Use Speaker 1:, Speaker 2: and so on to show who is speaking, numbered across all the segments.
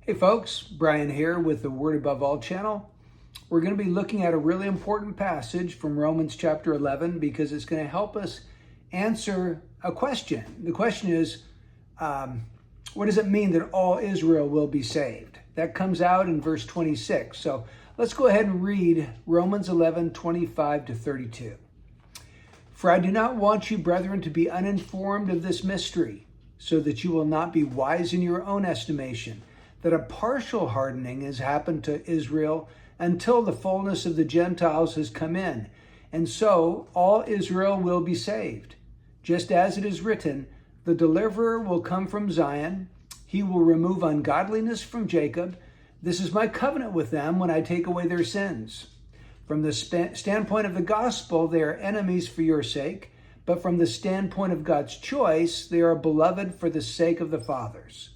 Speaker 1: Hey folks, Brian here with the Word Above All channel. We're going to be looking at a really important passage from Romans chapter 11 because it's going to help us answer a question. The question is, what does it mean that all Israel will be saved? That comes out in verse 26. So let's go ahead and read Romans 11, 25 to 32. For I do not want you, brethren, to be uninformed of this mystery, so that you will not be wise in your own estimation, that a partial hardening has happened to Israel until the fullness of the Gentiles has come in, and so all Israel will be saved. Just as it is written, the deliverer will come from Zion, he will remove ungodliness from Jacob. This is my covenant with them when I take away their sins. From the standpoint of the gospel, they are enemies for your sake, but from the standpoint of God's choice, they are beloved for the sake of the fathers.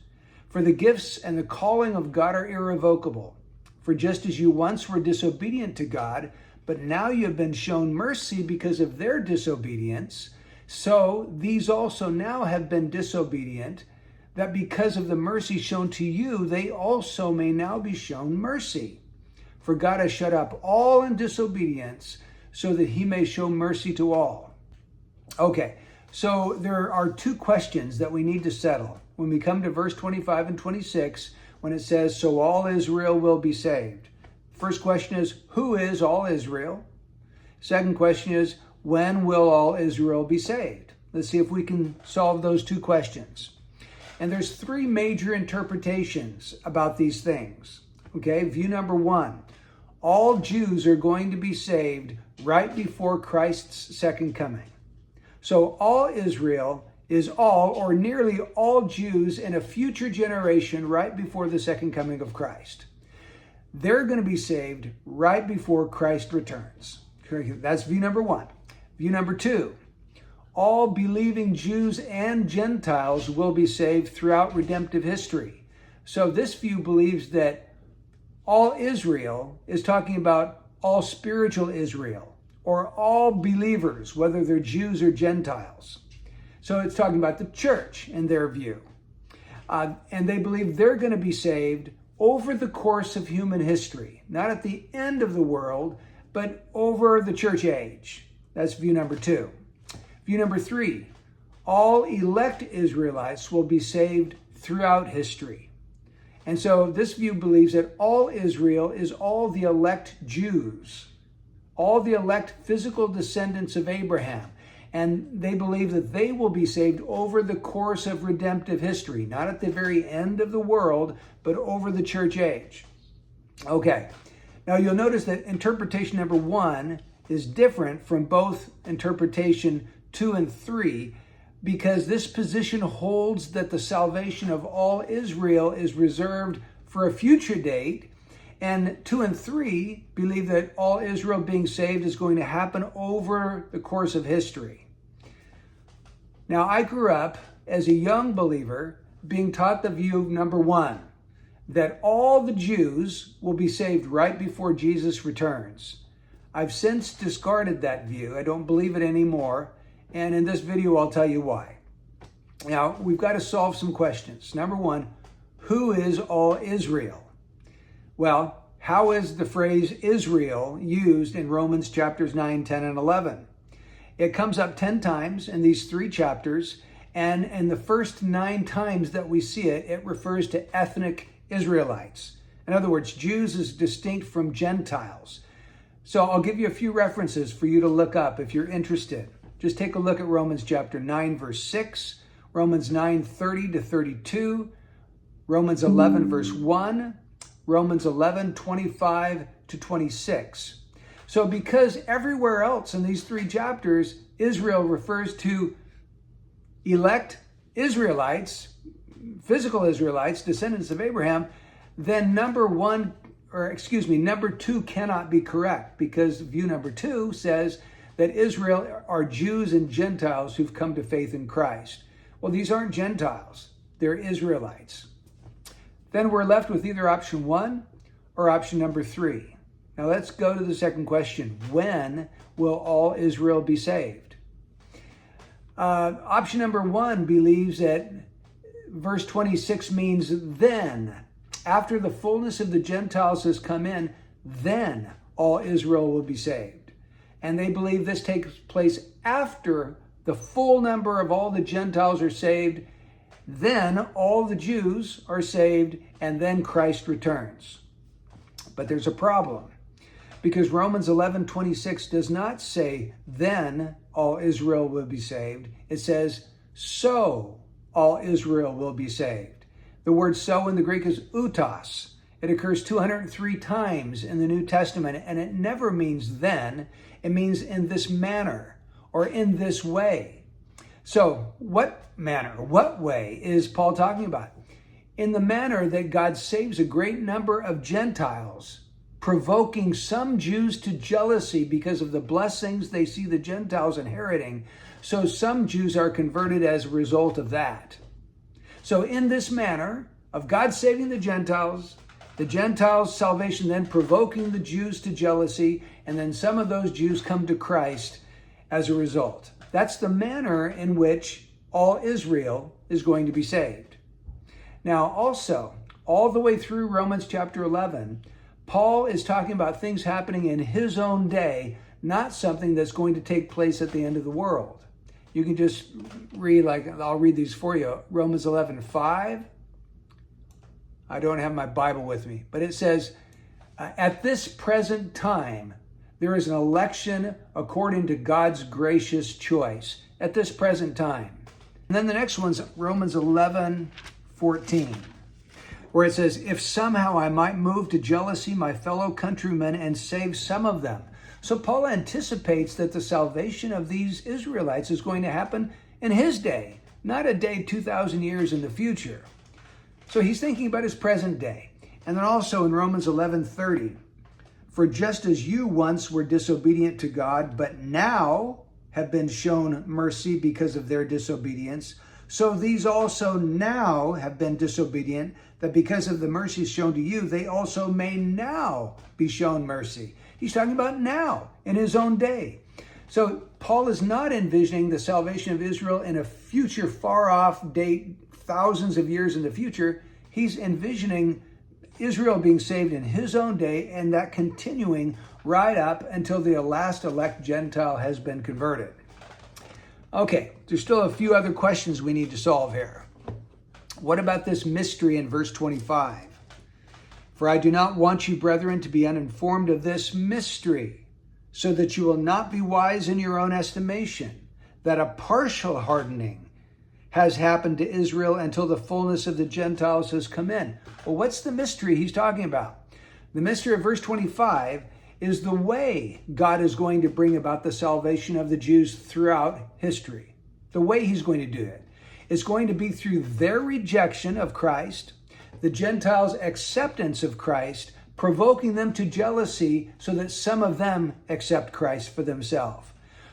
Speaker 1: For the gifts and the calling of God are irrevocable. For just as you once were disobedient to God, but now you have been shown mercy because of their disobedience, so these also now have been disobedient, that because of the mercy shown to you, they also may now be shown mercy. For God has shut up all in disobedience, so that he may show mercy to all. Okay, so there are two questions that we need to settle when we come to verse 25 and 26, when it says, so all Israel will be saved. First question is, who is all Israel? Second question is, when will all Israel be saved? Let's see if we can solve those two questions. And there's three major interpretations about these things. Okay, view number one, all Jews are going to be saved right before Christ's second coming. So all Israel is all or nearly all Jews in a future generation right before the second coming of Christ. They're going to be saved right before Christ returns. That's view number one. View number two, all believing Jews and Gentiles will be saved throughout redemptive history. So this view believes that all Israel is talking about all spiritual Israel, or all believers, whether they're Jews or Gentiles. So it's talking about the church in their view. And they believe they're going to be saved over the course of human history, not at the end of the world, but over the church age. That's view number two. View number three, all elect Israelites will be saved throughout history. And so this view believes that all Israel is all the elect Jews, all the elect physical descendants of Abraham. And they believe that they will be saved over the course of redemptive history, not at the very end of the world, but over the church age. Okay, now you'll notice that interpretation number one is different from both interpretation 2 and 3, because this position holds that the salvation of all Israel is reserved for a future date, and 2 and 3 believe that all Israel being saved is going to happen over the course of history. Now, I grew up as a young believer being taught the view number one, that all the Jews will be saved right before Jesus returns. I've since discarded that view. I don't believe it anymore. And in this video, I'll tell you why. Now, we've got to solve some questions. Number one, who is all Israel? Well, how is the phrase Israel used in Romans chapters 9, 10, and 11? It comes up 10 times in these three chapters, and in the first 9 times that we see it, it refers to ethnic Israelites. In other words, Jews is distinct from Gentiles. So I'll give you a few references for you to look up if you're interested. Just take a look at Romans chapter 9, verse 6, Romans 9, 30 to 32, Romans 11, verse 1, Romans 11, 25 to 26. So because everywhere else in these three chapters, Israel refers to elect Israelites, physical Israelites, descendants of Abraham, then number two cannot be correct, because view number 2 says that Israel are Jews and Gentiles who've come to faith in Christ. Well, these aren't Gentiles, they're Israelites. Then we're left with either option 1 or option number 3. Now let's go to the second question. When will all Israel be saved? Option number 1 believes that verse 26 means then. After the fullness of the Gentiles has come in, then all Israel will be saved. And they believe this takes place after the full number of all the Gentiles are saved, then all the Jews are saved, and then Christ returns. But there's a problem, because Romans 11:26 does not say, then all Israel will be saved. It says, so all Israel will be saved. The word so in the Greek is utos. It occurs 203 times in the New Testament, and it never means then. It means in this manner or in this way. So what manner, what way is Paul talking about? In the manner that God saves a great number of Gentiles, provoking some Jews to jealousy because of the blessings they see the Gentiles inheriting. So some Jews are converted as a result of that. So in this manner of God saving the Gentiles salvation then provoking the Jews to jealousy, and then some of those Jews come to Christ as a result. That's the manner in which all Israel is going to be saved. Now also, all the way through Romans chapter 11, Paul is talking about things happening in his own day, not something that's going to take place at the end of the world. You can just read, I'll read these for you. Romans 11:5. I don't have my Bible with me, but it says, at this present time, there is an election according to God's gracious choice. At this present time. And then the next one's Romans 11:14. Where it says, if somehow I might move to jealousy my fellow countrymen and save some of them. So Paul anticipates that the salvation of these Israelites is going to happen in his day, not a day 2,000 years in the future. So he's thinking about his present day. And then also in Romans 11:30, for just as you once were disobedient to God, but now have been shown mercy because of their disobedience, so these also now have been disobedient, that because of the mercy shown to you, they also may now be shown mercy. He's talking about now, in his own day. So Paul is not envisioning the salvation of Israel in a future far-off date, thousands of years in the future. He's envisioning Israel being saved in his own day, and that continuing right up until the last elect Gentile has been converted. Okay, there's still a few other questions we need to solve here. What about this mystery in verse 25? For I do not want you, brethren, to be uninformed of this mystery, so that you will not be wise in your own estimation, that a partial hardening has happened to Israel until the fullness of the Gentiles has come in. Well, what's the mystery he's talking about? The mystery of verse 25 is the way God is going to bring about the salvation of the Jews throughout history. The way he's going to do it is going to be through their rejection of Christ, the Gentiles' acceptance of Christ, provoking them to jealousy so that some of them accept Christ for themselves.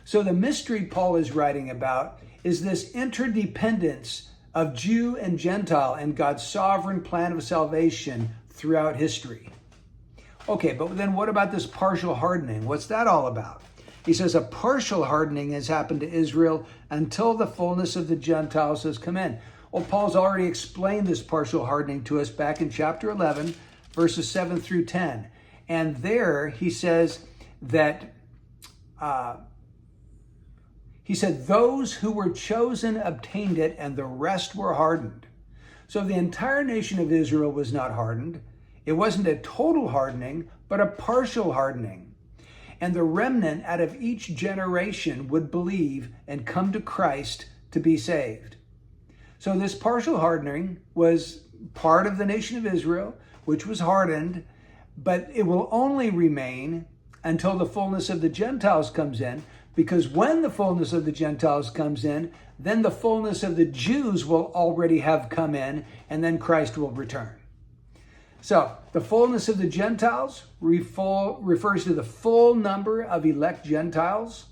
Speaker 1: So the mystery Paul is writing about is this interdependence of Jew and Gentile and God's sovereign plan of salvation throughout history. Okay, but then what about this partial hardening? What's that all about? He says a partial hardening has happened to Israel until the fullness of the Gentiles has come in. Well, Paul's already explained this partial hardening to us back in chapter 11, verses 7 through 10. And there he says that, those who were chosen obtained it, and the rest were hardened. So the entire nation of Israel was not hardened. It wasn't a total hardening, but a partial hardening. And the remnant out of each generation would believe and come to Christ to be saved. So this partial hardening was part of the nation of Israel, which was hardened, but it will only remain until the fullness of the Gentiles comes in, because when the fullness of the Gentiles comes in, then the fullness of the Jews will already have come in, and then Christ will return. So the fullness of the Gentiles refers to the full number of elect Gentiles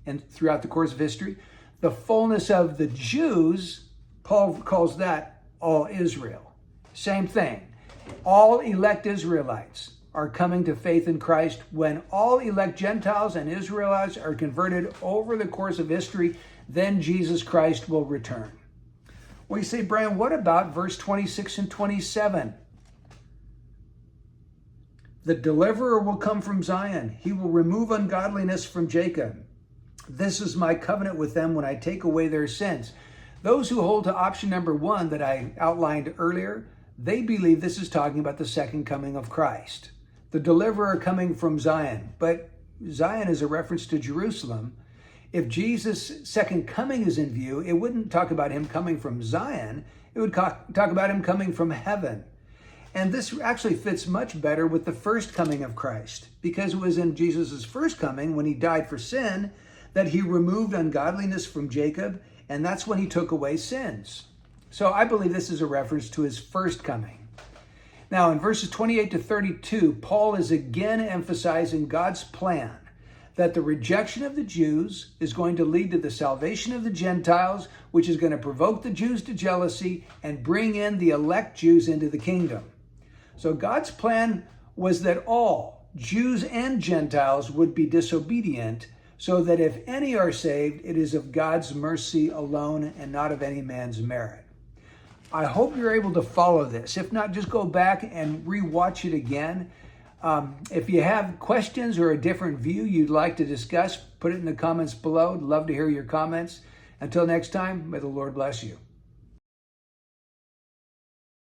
Speaker 1: and throughout the course of history. The fullness of the Jews, Paul calls that all Israel. Same thing. All elect Israelites are coming to faith in Christ. When all elect Gentiles and Israelites are converted over the course of history, then Jesus Christ will return. Well, you say, Brian, what about verse 26 and 27? The deliverer will come from Zion. He will remove ungodliness from Jacob. This is my covenant with them when I take away their sins. Those who hold to option number 1 that I outlined earlier, they believe this is talking about the second coming of Christ. The deliverer coming from Zion. But Zion is a reference to Jerusalem. If Jesus' second coming is in view, it wouldn't talk about him coming from Zion. It would talk about him coming from heaven. And this actually fits much better with the first coming of Christ, because it was in Jesus' first coming, when he died for sin, that he removed ungodliness from Jacob, and that's when he took away sins. So I believe this is a reference to his first coming. Now, in verses 28 to 32, Paul is again emphasizing God's plan that the rejection of the Jews is going to lead to the salvation of the Gentiles, which is going to provoke the Jews to jealousy and bring in the elect Jews into the kingdom. So God's plan was that all, Jews and Gentiles, would be disobedient, so that if any are saved, it is of God's mercy alone and not of any man's merit. I hope you're able to follow this. If not, just go back and rewatch it again. If you have questions or a different view you'd like to discuss, put it in the comments below. I'd love to hear your comments. Until next time, may the Lord bless you.